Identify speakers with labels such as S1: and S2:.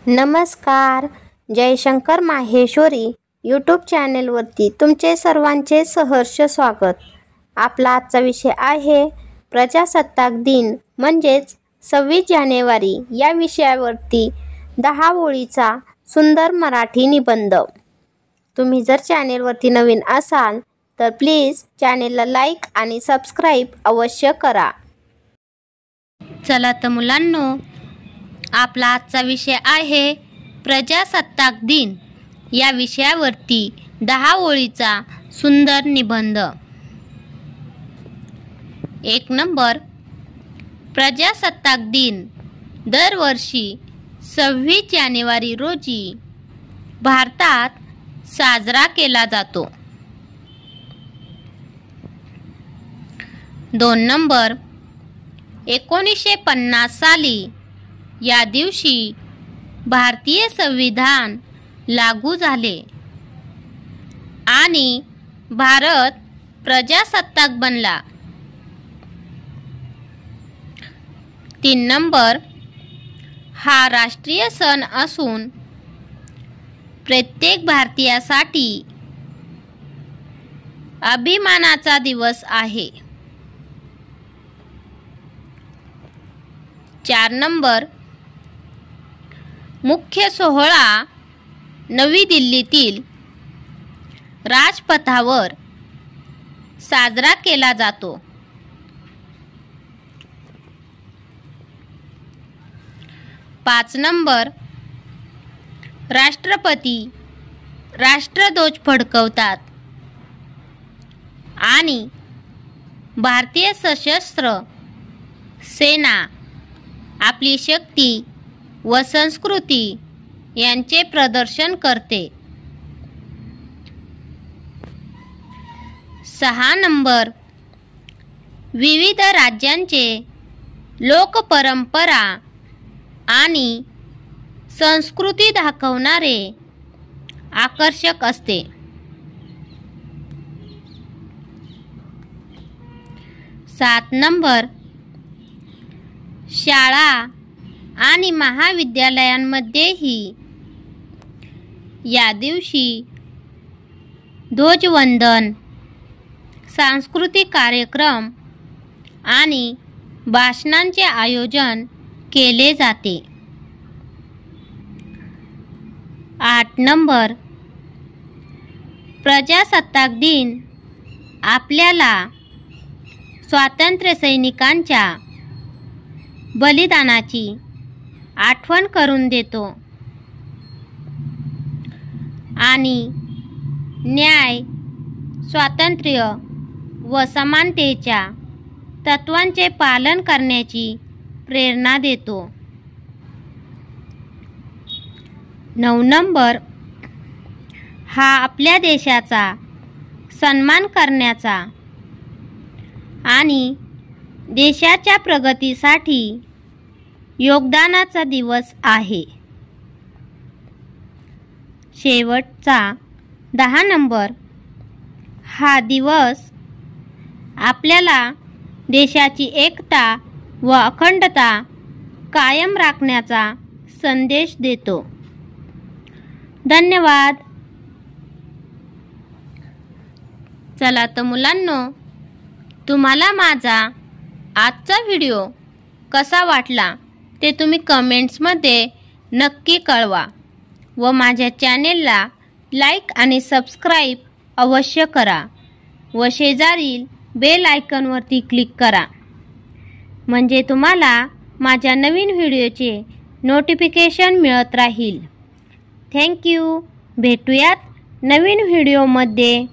S1: नमस्कार. जयशंकर माहेश्वरी यूट्यूब चॅनेलवरती तुमचे सर्वांचे सहर्ष स्वागत. आपला आजचा विषय आहे प्रजासत्ताक दिन म्हणजेच 26 जानेवारी या विषयावरती 10 ओळीचा सुंदर मराठी निबंध. तुम्ही जर चॅनेलवरती नवीन असाल तर प्लीज चॅनेलला लाईक आणि सबस्क्राईब अवश्य करा. चला तर मुलांनो, आपला आजचा विषय आहे प्रजासत्ताक दिन या विषयावरती 10 ओळीचा सुंदर निबंध. 1 नंबर. प्रजासत्ताक दिन दरवर्षी 26 जानेवारी रोजी भारतात साजरा केला जातो. 2 नंबर. 1950 साली या दिवशी भारतीय संविधान लागू झाले आणि भारत प्रजासत्ताक बनला. 3 नंबर. हा राष्ट्रीय सण असून प्रत्येक भारतीयासाठी अभिमानाचा दिवस आहे. 4 नंबर. मुख्य सोहळा नवी दिल्लीतील राजपथावर साजरा केला जातो. 5 नंबर. राष्ट्रपती राष्ट्रध्वज फडकवतात आणि भारतीय सशस्त्र सेना आपली शक्ती व संस्कृती यांचे प्रदर्शन करते. 6 नंबर. विविध राज्यांचे लोकपरंपरा आणि संस्कृती दाखवणारे आकर्षक असते. 7 नंबर. शाळा आणि महाविद्यालयांमध्येही या दिवशी ध्वजवंदन, सांस्कृतिक कार्यक्रम आणि भाषणांचे आयोजन केले जाते. 8 नंबर. प्रजासत्ताक दिन आपल्याला स्वातंत्र्य सैनिकांच्या बलिदानाची आठवण करून देतो आणि न्याय, स्वातंत्र्य व समानतेच्या तत्त्वांचे पालन करण्याची प्रेरणा देतो. 9 नंबर. हा आपल्या देशाचा सन्मान करण्याचा आणि देशाच्या प्रगतीसाठी योगदानाचा दिवस आहे. शेवटचा 10 नंबर. हा दिवस आपल्याला देशाची एकता व अखंडता कायम राखण्याचा संदेश देतो. धन्यवाद. चला तर मुलांनो, तुम्हाला माझा आजचा व्हिडिओ कसा वाटला ते तुम्ही कमेंट्समध्ये नक्की कळवा व माझ्या चॅनेलला लाईक आणि सबस्क्राईब अवश्य करा व शेजारील बेल आयकॉनवरती क्लिक करा, म्हणजे तुम्हाला माझ्या नवीन व्हिडिओचे नोटिफिकेशन मिळत राहील. थँक्यू. भेटूयात नवीन व्हिडिओमध्ये.